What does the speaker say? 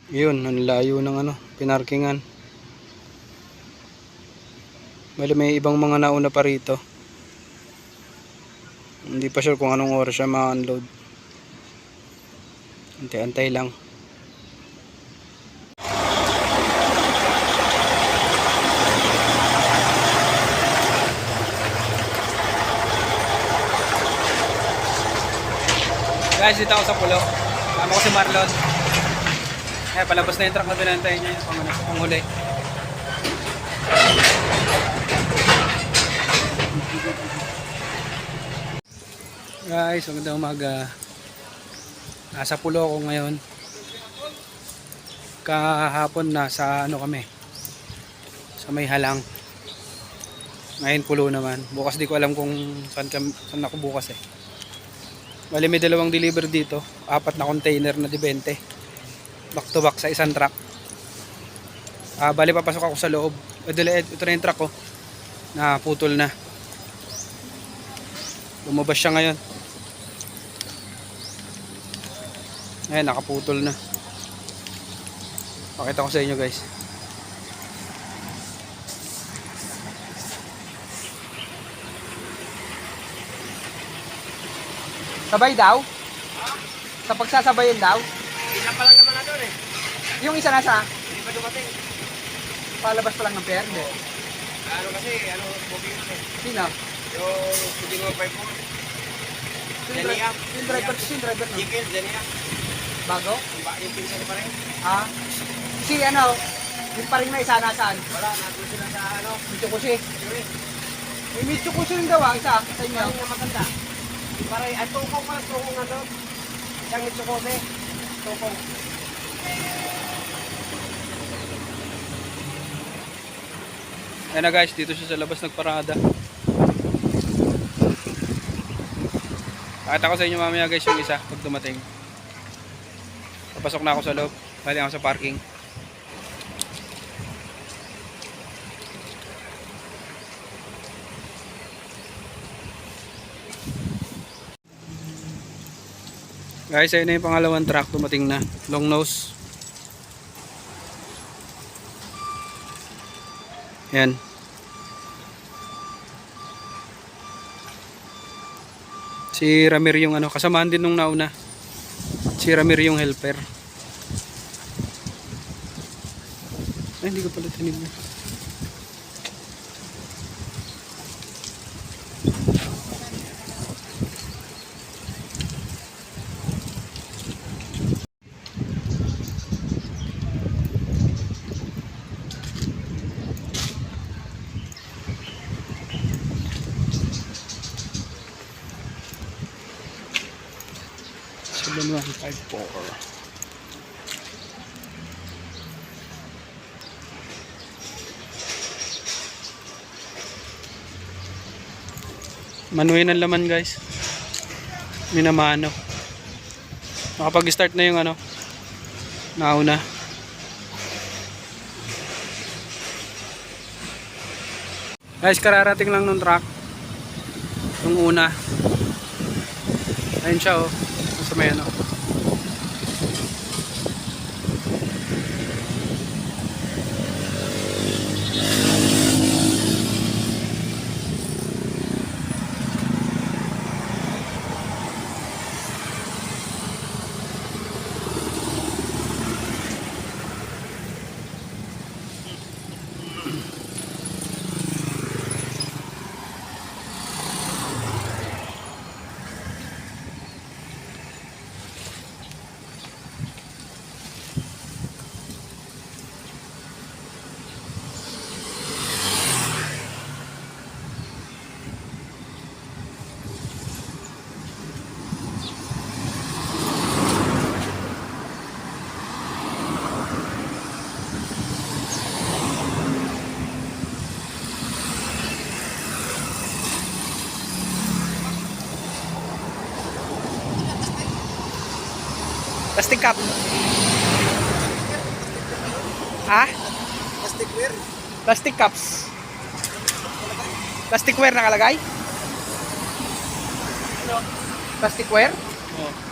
Yun, ang layo ng ano, pinarkingan. Bali may ibang mga nauna pa rito. Hindi pa sure kung anong oras siya ma-unload. Antay-antay lang. Guys, dito ako sa pulo. Tama ko si Marlon. Palabas na yung truck na binantayin niya. Pang huli. Guys, magandang umaga. Nasa pulo ako ngayon. Kahapon nasa ano kami, sa may halang. Ngayon pulo naman. Bukas di ko alam kung saan ako bukas eh. Bali may dalawang deliver dito. 4 na container na di 20. Back to back sa isang truck. Bali papasok ako sa loob. Ito na yung truck ko. Naputol na. Lumabas siya ngayon. Ayan, nakaputol na. Pakita ko sa inyo guys. Sabay daw? Sa pagsasabayin daw? Isa pa lang naman na doon eh. Yung isa nasa? Hindi pa dumating. Palabas pa lang ng perde. Ano kasi, booking na eh. Sino? Yung booking mo 5 mo. Dania. Yung driver no? Jikil, Dania. Bago? Yung pinsan pa rin. Si ano? Yung pa rin na isa nasaan? Wala, nandun sila sa Mitsukushi. Yuri. May Mitsukushi rin daw isa sa inyo. Ano nga maganda? Para, ay tukong pala, tukong nga doon. Isang Mitsukose. Tukong. Ayan na guys, dito siya sa labas nagparada. Pakita ko sa inyo mamaya guys yung isa pag dumating. Papasok na ako sa loob. Bali ako sa parking. Guys, ayun na yung pangalawang truck dumating na. Long nose. Yan. Si Ramir yung ano, kasamahan din nung nauna. Si Ramir yung helper. Ay, hindi ko pala tinignan. Seven 154. Manuhin ang laman guys. Minamano. Nakapag-start na yung ano. Nauna. Guys, kararating lang ng truck. Yung una. Ayun siya oh. Sa may ano. Plastic cup. Plasticware. Plastic cups. Plasticware nakalagay? Plasticware? Oh.